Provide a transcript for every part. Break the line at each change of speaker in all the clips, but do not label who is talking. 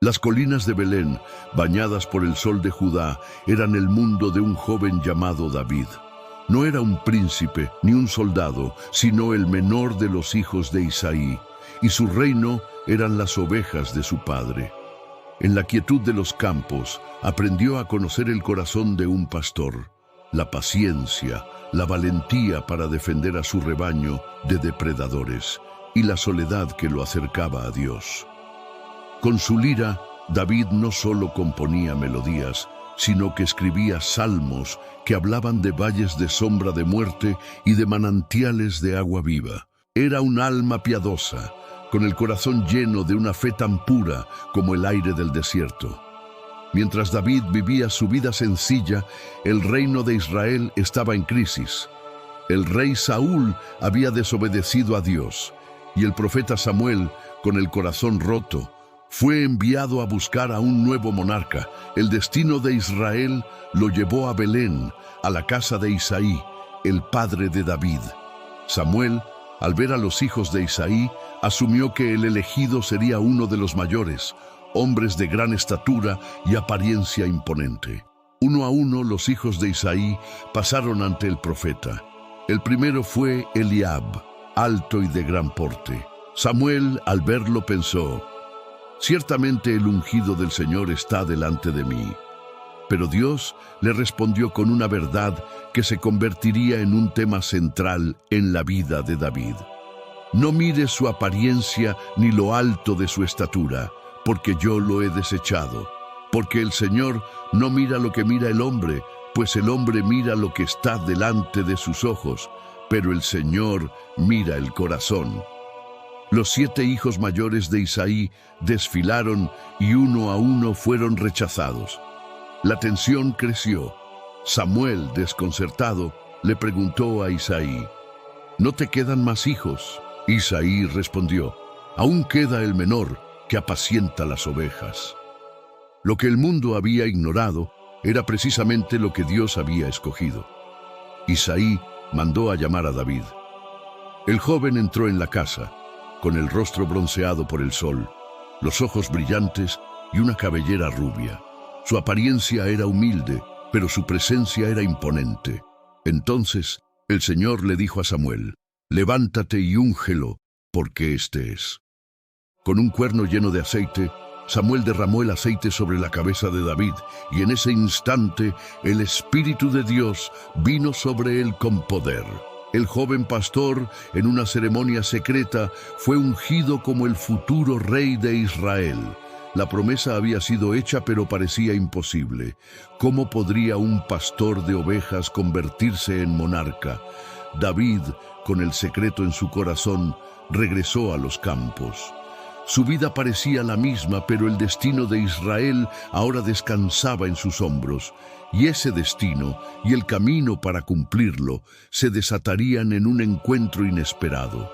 Las colinas de Belén, bañadas por el sol de Judá, eran el mundo de un joven llamado David. No era un príncipe ni un soldado, sino el menor de los hijos de Isaí, y su reino eran las ovejas de su padre. En la quietud de los campos, aprendió a conocer el corazón de un pastor, la paciencia, la valentía para defender a su rebaño de depredadores, y la soledad que lo acercaba a Dios. Con su lira, David no solo componía melodías, sino que escribía salmos que hablaban de valles de sombra de muerte y de manantiales de agua viva. Era un alma piadosa, con el corazón lleno de una fe tan pura como el aire del desierto. Mientras David vivía su vida sencilla, el reino de Israel estaba en crisis. El rey Saúl había desobedecido a Dios, y el profeta Samuel, con el corazón roto, fue enviado a buscar a un nuevo monarca. El destino de Israel lo llevó a Belén, a la casa de Isaí, el padre de David. Samuel, al ver a los hijos de Isaí, asumió que el elegido sería uno de los mayores, hombres de gran estatura y apariencia imponente. Uno a uno los hijos de Isaí pasaron ante el profeta. El primero fue Eliab, alto y de gran porte. Samuel, al verlo, pensó: ciertamente el ungido del Señor está delante de mí. Pero Dios le respondió con una verdad que se convertiría en un tema central en la vida de David. No mires su apariencia ni lo alto de su estatura, porque yo lo he desechado. Porque el Señor no mira lo que mira el hombre, pues el hombre mira lo que está delante de sus ojos, pero el Señor mira el corazón. Los 7 hijos mayores de Isaí desfilaron y uno a uno fueron rechazados. La tensión creció. Samuel, desconcertado, le preguntó a Isaí: ¿no te quedan más hijos? Isaí respondió: aún queda el menor, que apacienta las ovejas. Lo que el mundo había ignorado era precisamente lo que Dios había escogido. Isaí mandó a llamar a David. El joven entró en la casa, con el rostro bronceado por el sol, los ojos brillantes y una cabellera rubia. Su apariencia era humilde, pero su presencia era imponente. Entonces el Señor le dijo a Samuel: levántate y úngelo, porque este es. Con un cuerno lleno de aceite, Samuel derramó el aceite sobre la cabeza de David, y en ese instante el Espíritu de Dios vino sobre él con poder. El joven pastor, en una ceremonia secreta, fue ungido como el futuro rey de Israel. La promesa había sido hecha, pero parecía imposible. ¿Cómo podría un pastor de ovejas convertirse en monarca? David, con el secreto en su corazón, regresó a los campos. Su vida parecía la misma, pero el destino de Israel ahora descansaba en sus hombros, y ese destino y el camino para cumplirlo se desatarían en un encuentro inesperado.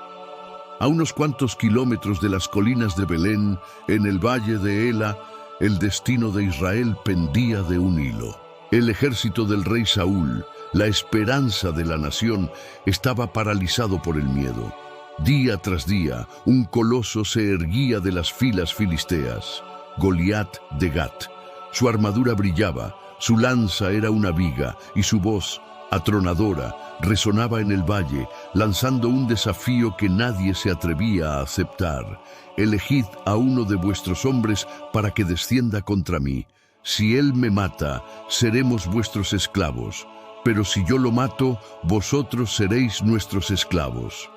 A unos cuantos kilómetros de las colinas de Belén, en el valle de Ela, el destino de Israel pendía de un hilo. El ejército del rey Saúl, la esperanza de la nación, estaba paralizado por el miedo. Día tras día, un coloso se erguía de las filas filisteas, Goliat de Gat. Su armadura brillaba, su lanza era una viga, y su voz, atronadora, resonaba en el valle, lanzando un desafío que nadie se atrevía a aceptar. Elegid a uno de vuestros hombres para que descienda contra mí. Si él me mata, seremos vuestros esclavos, pero si yo lo mato, vosotros seréis nuestros esclavos.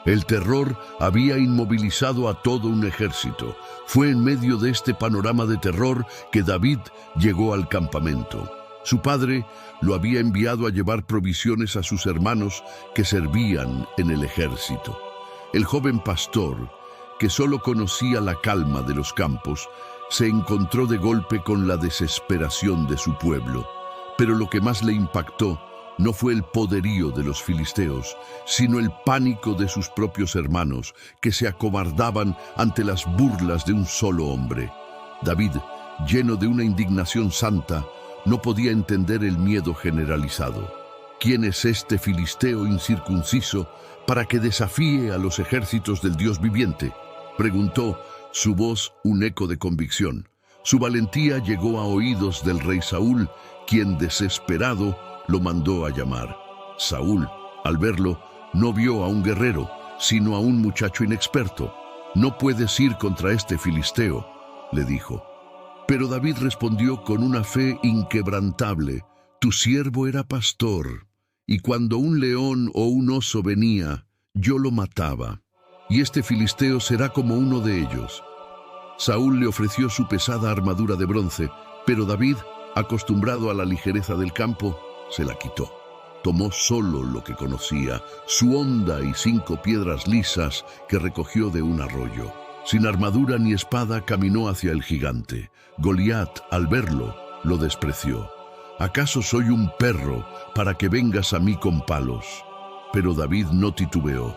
El terror había inmovilizado a todo un ejército. Fue en medio de este panorama de terror que David llegó al campamento. Su padre lo había enviado a llevar provisiones a sus hermanos que servían en el ejército. El joven pastor, que solo conocía la calma de los campos, se encontró de golpe con la desesperación de su pueblo. Pero lo que más le impactó no fue el poderío de los filisteos, sino el pánico de sus propios hermanos, que se acobardaban ante las burlas de un solo hombre. David, lleno de una indignación santa, no podía entender el miedo generalizado. ¿Quién es este filisteo incircunciso para que desafíe a los ejércitos del Dios viviente?, preguntó, su voz un eco de convicción. Su valentía llegó a oídos del rey Saúl, quien desesperado lo mandó a llamar. Saúl, al verlo, no vio a un guerrero, sino a un muchacho inexperto. «No puedes ir contra este filisteo», le dijo. Pero David respondió con una fe inquebrantable: «Tu siervo era pastor, y cuando un león o un oso venía, yo lo mataba, y este filisteo será como uno de ellos». Saúl le ofreció su pesada armadura de bronce, pero David, acostumbrado a la ligereza del campo, se la quitó. Tomó solo lo que conocía, su honda y 5 piedras lisas que recogió de un arroyo. Sin armadura ni espada caminó hacia el gigante. Goliat, al verlo, lo despreció. «¿Acaso soy un perro para que vengas a mí con palos?». Pero David no titubeó.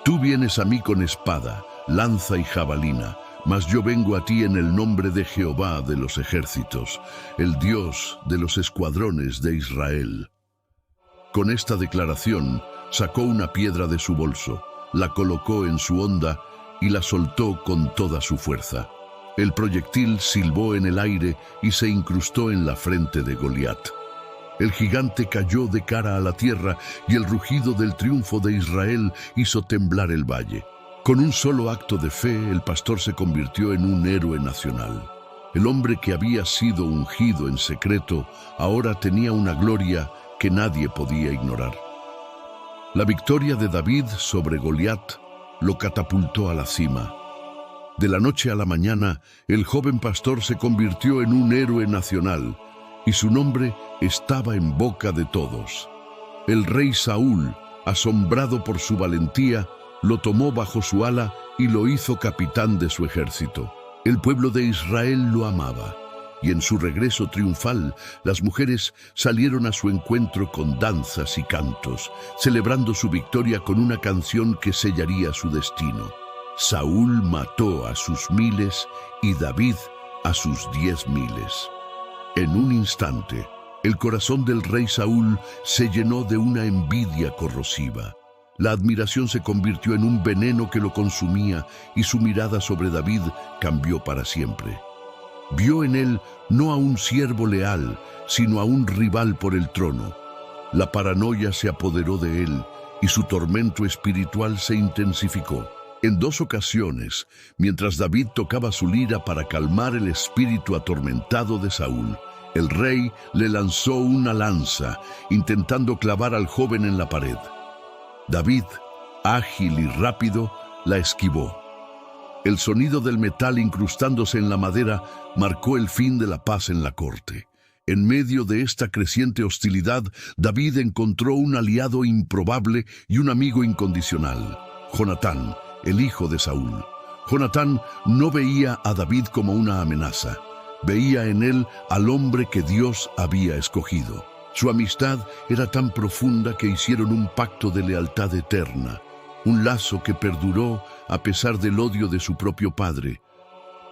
«Tú vienes a mí con espada, lanza y jabalina, mas yo vengo a ti en el nombre de Jehová de los ejércitos, el Dios de los escuadrones de Israel». Con esta declaración, sacó una piedra de su bolso, la colocó en su honda y la soltó con toda su fuerza. El proyectil silbó en el aire y se incrustó en la frente de Goliat. El gigante cayó de cara a la tierra y el rugido del triunfo de Israel hizo temblar el valle. Con un solo acto de fe, el pastor se convirtió en un héroe nacional. El hombre que había sido ungido en secreto ahora tenía una gloria que nadie podía ignorar. La victoria de David sobre Goliat lo catapultó a la cima. De la noche a la mañana, el joven pastor se convirtió en un héroe nacional y su nombre estaba en boca de todos. El rey Saúl, asombrado por su valentía, lo tomó bajo su ala y lo hizo capitán de su ejército. El pueblo de Israel lo amaba, y en su regreso triunfal, las mujeres salieron a su encuentro con danzas y cantos, celebrando su victoria con una canción que sellaría su destino. Saúl mató a sus 1000 y David a sus 10.000. En un instante, el corazón del rey Saúl se llenó de una envidia corrosiva. La admiración se convirtió en un veneno que lo consumía y su mirada sobre David cambió para siempre. Vio en él no a un siervo leal, sino a un rival por el trono. La paranoia se apoderó de él y su tormento espiritual se intensificó. En 2 ocasiones, mientras David tocaba su lira para calmar el espíritu atormentado de Saúl, el rey le lanzó una lanza, intentando clavar al joven en la pared. David, ágil y rápido, la esquivó. El sonido del metal incrustándose en la madera marcó el fin de la paz en la corte. En medio de esta creciente hostilidad, David encontró un aliado improbable y un amigo incondicional: Jonatán, el hijo de Saúl. Jonatán no veía a David como una amenaza. Veía en él al hombre que Dios había escogido. Su amistad era tan profunda que hicieron un pacto de lealtad eterna, un lazo que perduró a pesar del odio de su propio padre.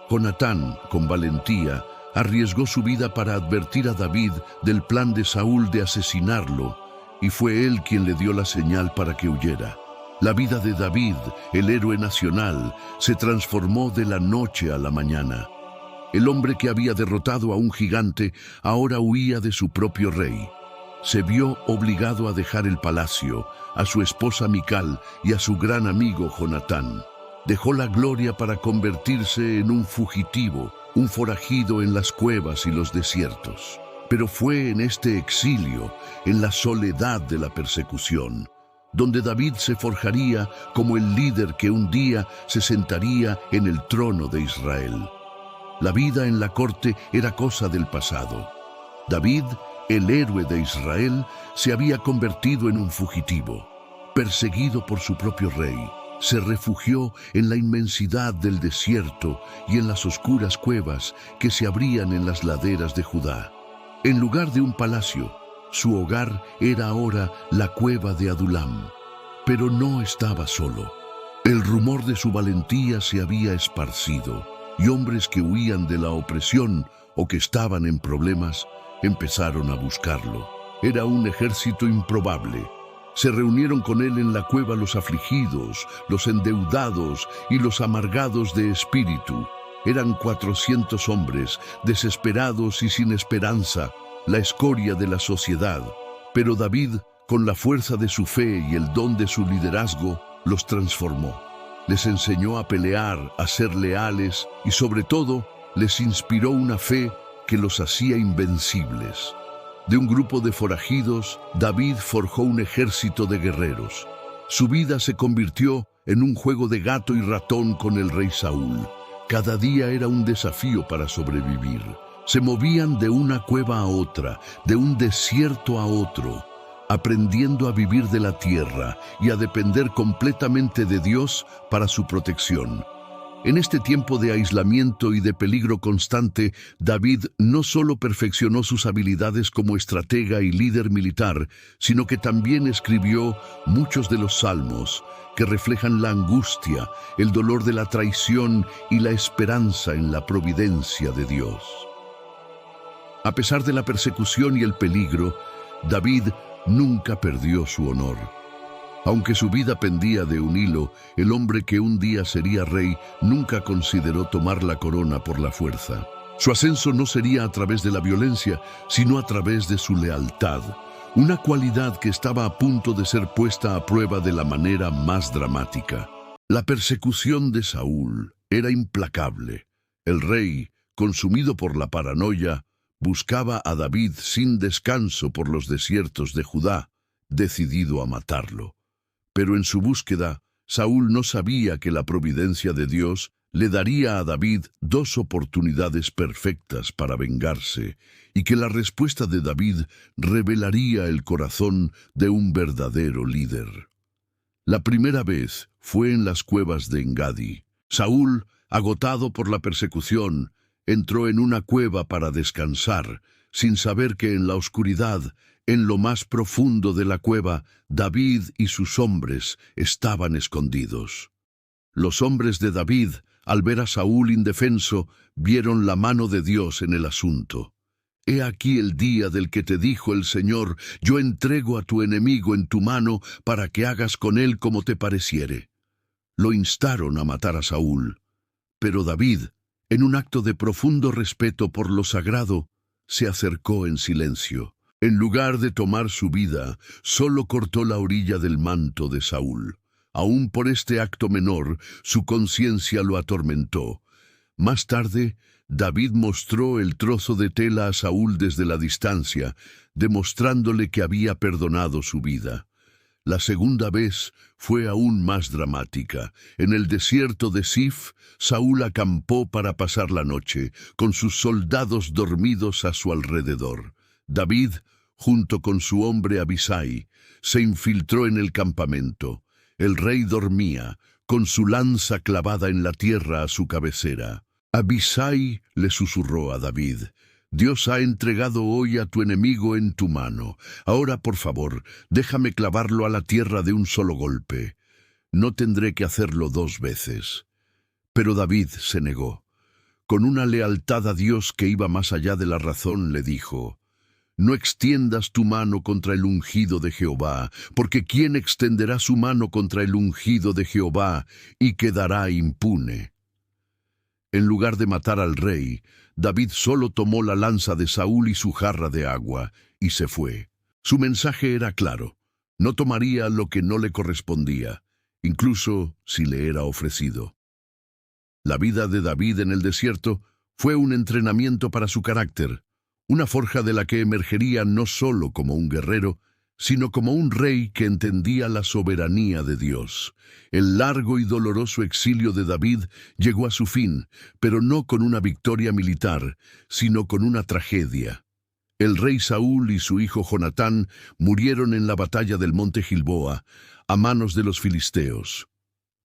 Jonatán, con valentía, arriesgó su vida para advertir a David del plan de Saúl de asesinarlo, y fue él quien le dio la señal para que huyera. La vida de David, el héroe nacional, se transformó de la noche a la mañana. El hombre que había derrotado a un gigante ahora huía de su propio rey. Se vio obligado a dejar el palacio, a su esposa Mical y a su gran amigo Jonatán. Dejó la gloria para convertirse en un fugitivo, un forajido en las cuevas y los desiertos. Pero fue en este exilio, en la soledad de la persecución, donde David se forjaría como el líder que un día se sentaría en el trono de Israel. La vida en la corte era cosa del pasado. David, el héroe de Israel, se había convertido en un fugitivo. Perseguido por su propio rey, se refugió en la inmensidad del desierto y en las oscuras cuevas que se abrían en las laderas de Judá. En lugar de un palacio, su hogar era ahora la cueva de Adulam. Pero no estaba solo. El rumor de su valentía se había esparcido, y hombres que huían de la opresión o que estaban en problemas empezaron a buscarlo. Era un ejército improbable, Se reunieron con él en la cueva los afligidos, los endeudados y los amargados de espíritu. Eran 400 hombres, desesperados y sin esperanza, la escoria de la sociedad. Pero David, con la fuerza de su fe y el don de su liderazgo, los transformó. Les enseñó a pelear, a ser leales y, sobre todo, les inspiró una fe que los hacía invencibles. De un grupo de forajidos, David forjó un ejército de guerreros. Su vida se convirtió en un juego de gato y ratón con el rey Saúl. Cada día era un desafío para sobrevivir. Se movían de una cueva a otra, de un desierto a otro, aprendiendo a vivir de la tierra y a depender completamente de Dios para su protección. En este tiempo de aislamiento y de peligro constante, David no solo perfeccionó sus habilidades como estratega y líder militar, sino que también escribió muchos de los salmos que reflejan la angustia, el dolor de la traición y la esperanza en la providencia de Dios. A pesar de la persecución y el peligro, David nunca perdió su honor. Aunque su vida pendía de un hilo, el hombre que un día sería rey nunca consideró tomar la corona por la fuerza. Su ascenso no sería a través de la violencia, sino a través de su lealtad, una cualidad que estaba a punto de ser puesta a prueba de la manera más dramática. La persecución de Saúl era implacable. El rey, consumido por la paranoia, buscaba a David sin descanso por los desiertos de Judá, decidido a matarlo. Pero en su búsqueda, Saúl no sabía que la providencia de Dios le daría a David 2 oportunidades perfectas para vengarse, y que la respuesta de David revelaría el corazón de un verdadero líder. La primera vez fue en las cuevas de Engadi. Saúl, agotado por la persecución, entró en una cueva para descansar, sin saber que en la oscuridad, en lo más profundo de la cueva, David y sus hombres estaban escondidos. Los hombres de David, al ver a Saúl indefenso, vieron la mano de Dios en el asunto. He aquí el día del que te dijo el Señor: yo entrego a tu enemigo en tu mano para que hagas con él como te pareciere. Lo instaron a matar a Saúl. Pero David, en un acto de profundo respeto por lo sagrado, se acercó en silencio. En lugar de tomar su vida, solo cortó la orilla del manto de Saúl. Aún por este acto menor, su conciencia lo atormentó. Más tarde, David mostró el trozo de tela a Saúl desde la distancia, demostrándole que había perdonado su vida. La segunda vez fue aún más dramática. En el desierto de Sif, Saúl acampó para pasar la noche, con sus soldados dormidos a su alrededor. David, junto con su hombre Abisai, se infiltró en el campamento. El rey dormía, con su lanza clavada en la tierra a su cabecera. Abisai le susurró a David: Dios ha entregado hoy a tu enemigo en tu mano. Ahora, por favor, déjame clavarlo a la tierra de un solo golpe. No tendré que hacerlo 2 veces. Pero David se negó. Con una lealtad a Dios que iba más allá de la razón, le dijo: no extiendas tu mano contra el ungido de Jehová, porque ¿quién extenderá su mano contra el ungido de Jehová y quedará impune? En lugar de matar al rey, David solo tomó la lanza de Saúl y su jarra de agua, y se fue. Su mensaje era claro: no tomaría lo que no le correspondía, incluso si le era ofrecido. La vida de David en el desierto fue un entrenamiento para su carácter, una forja de la que emergería no solo como un guerrero, sino como un rey que entendía la soberanía de Dios. El largo y doloroso exilio de David llegó a su fin, pero no con una victoria militar, sino con una tragedia. El rey Saúl y su hijo Jonatán murieron en la batalla del monte Gilboa, a manos de los filisteos.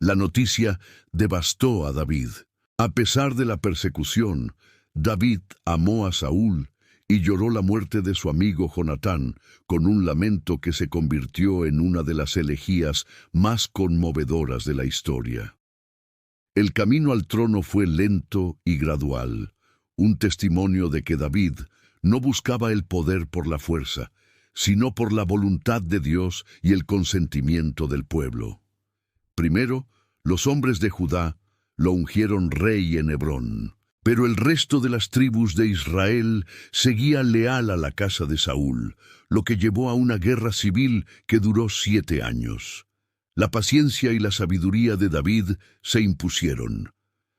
La noticia devastó a David. A pesar de la persecución, David amó a Saúl y lloró la muerte de su amigo Jonatán con un lamento que se convirtió en una de las elegías más conmovedoras de la historia. El camino al trono fue lento y gradual, un testimonio de que David no buscaba el poder por la fuerza, sino por la voluntad de Dios y el consentimiento del pueblo. Primero, los hombres de Judá lo ungieron rey en Hebrón, pero el resto de las tribus de Israel seguía leal a la casa de Saúl, lo que llevó a una guerra civil que duró 7 años. La paciencia y la sabiduría de David se impusieron.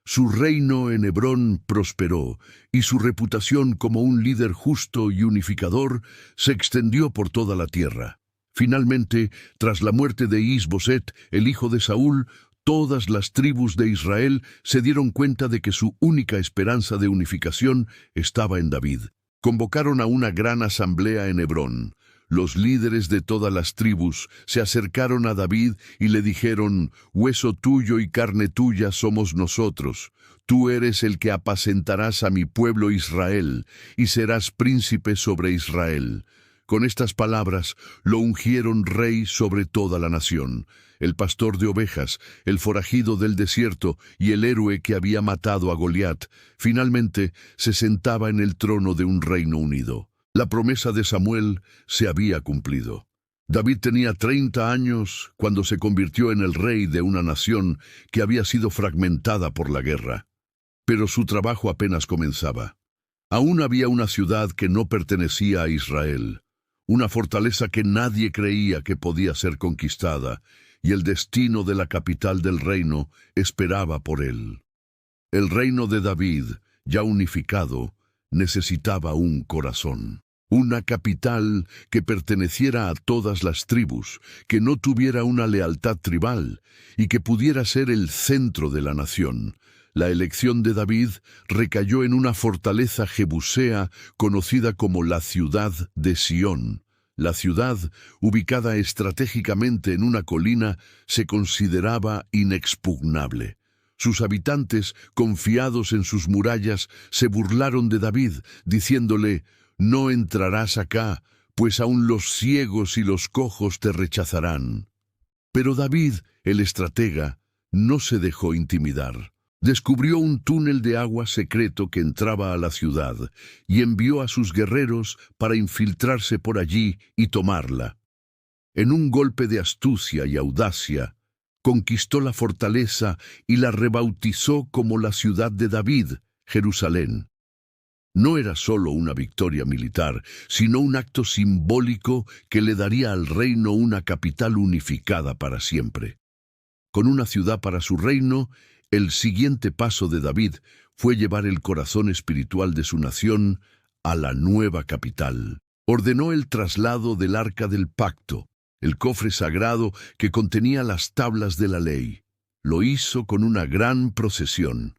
Su reino en Hebrón prosperó, y su reputación como un líder justo y unificador se extendió por toda la tierra. Finalmente, tras la muerte de Is-Boset, el hijo de Saúl, todas las tribus de Israel se dieron cuenta de que su única esperanza de unificación estaba en David. Convocaron a una gran asamblea en Hebrón. Los líderes de todas las tribus se acercaron a David y le dijeron: «Hueso tuyo y carne tuya somos nosotros. Tú eres el que apacentarás a mi pueblo Israel, y serás príncipe sobre Israel». Con estas palabras lo ungieron rey sobre toda la nación. El pastor de ovejas, el forajido del desierto y el héroe que había matado a Goliat, finalmente se sentaba en el trono de un reino unido. La promesa de Samuel se había cumplido. David tenía 30 años cuando se convirtió en el rey de una nación que había sido fragmentada por la guerra. Pero su trabajo apenas comenzaba. Aún había una ciudad que no pertenecía a Israel, una fortaleza que nadie creía que podía ser conquistada, y el destino de la capital del reino esperaba por él. El reino de David, ya unificado, necesitaba un corazón. Una capital que perteneciera a todas las tribus, que no tuviera una lealtad tribal y que pudiera ser el centro de la nación. La elección de David recayó en una fortaleza jebusea conocida como la ciudad de Sión. La ciudad, ubicada estratégicamente en una colina, se consideraba inexpugnable. Sus habitantes, confiados en sus murallas, se burlaron de David, diciéndole: «No entrarás acá, pues aún los ciegos y los cojos te rechazarán». Pero David, el estratega, no se dejó intimidar. Descubrió un túnel de agua secreto que entraba a la ciudad y envió a sus guerreros para infiltrarse por allí y tomarla. En un golpe de astucia y audacia, conquistó la fortaleza y la rebautizó como la ciudad de David, Jerusalén. No era solo una victoria militar, sino un acto simbólico que le daría al reino una capital unificada para siempre. Con una ciudad para su reino, el siguiente paso de David fue llevar el corazón espiritual de su nación a la nueva capital. Ordenó el traslado del Arca del Pacto, el cofre sagrado que contenía las tablas de la ley. Lo hizo con una gran procesión.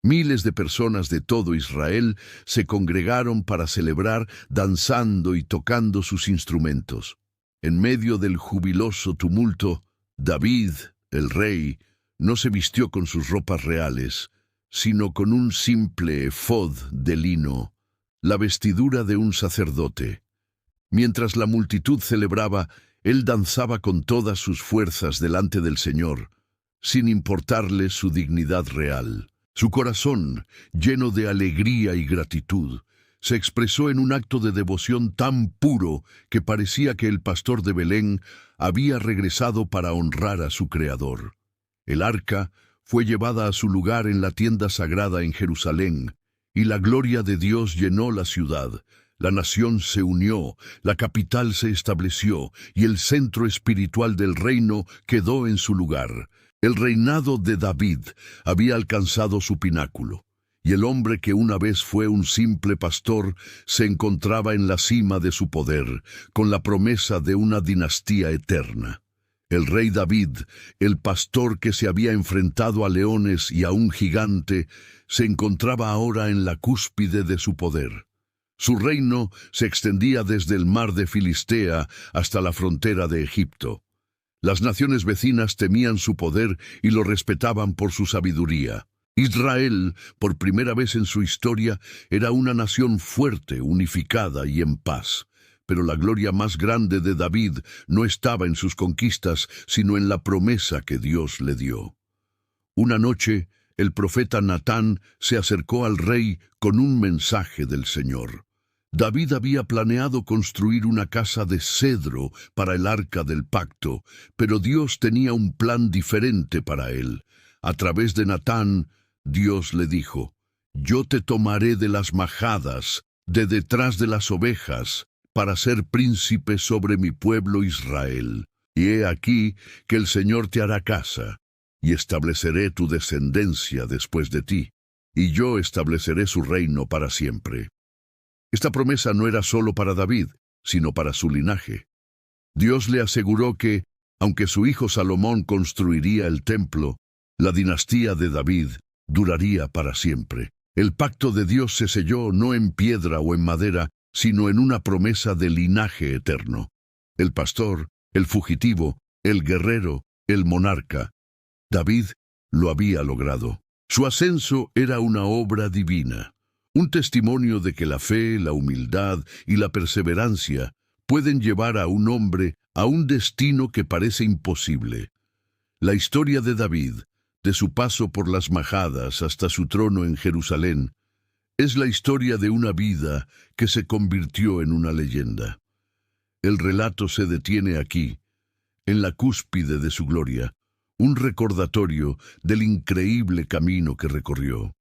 Miles de personas de todo Israel se congregaron para celebrar, danzando y tocando sus instrumentos. En medio del jubiloso tumulto, David, el rey, no se vistió con sus ropas reales, sino con un simple efod de lino, la vestidura de un sacerdote. Mientras la multitud celebraba, él danzaba con todas sus fuerzas delante del Señor, sin importarle su dignidad real. Su corazón, lleno de alegría y gratitud, se expresó en un acto de devoción tan puro que parecía que el pastor de Belén había regresado para honrar a su Creador. El arca fue llevada a su lugar en la tienda sagrada en Jerusalén, y la gloria de Dios llenó la ciudad. La nación se unió, la capital se estableció, y el centro espiritual del reino quedó en su lugar. El reinado de David había alcanzado su pináculo, y el hombre que una vez fue un simple pastor se encontraba en la cima de su poder, con la promesa de una dinastía eterna. El rey David, el pastor que se había enfrentado a leones y a un gigante, se encontraba ahora en la cúspide de su poder. Su reino se extendía desde el mar de Filistea hasta la frontera de Egipto. Las naciones vecinas temían su poder y lo respetaban por su sabiduría. Israel, por primera vez en su historia, era una nación fuerte, unificada y en paz. Pero la gloria más grande de David no estaba en sus conquistas, sino en la promesa que Dios le dio. Una noche, el profeta Natán se acercó al rey con un mensaje del Señor. David había planeado construir una casa de cedro para el arca del pacto, pero Dios tenía un plan diferente para él. A través de Natán, Dios le dijo: «Yo te tomaré de las majadas, de detrás de las ovejas, para ser príncipe sobre mi pueblo Israel. Y he aquí que el Señor te hará casa, y estableceré tu descendencia después de ti, y yo estableceré su reino para siempre». Esta promesa no era solo para David, sino para su linaje. Dios le aseguró que, aunque su hijo Salomón construiría el templo, la dinastía de David duraría para siempre. El pacto de Dios se selló no en piedra o en madera, sino en una promesa de linaje eterno. El pastor, el fugitivo, el guerrero, el monarca. David lo había logrado. Su ascenso era una obra divina, un testimonio de que la fe, la humildad y la perseverancia pueden llevar a un hombre a un destino que parece imposible. La historia de David, de su paso por las majadas hasta su trono en Jerusalén, es la historia de una vida que se convirtió en una leyenda. El relato se detiene aquí, en la cúspide de su gloria, un recordatorio del increíble camino que recorrió.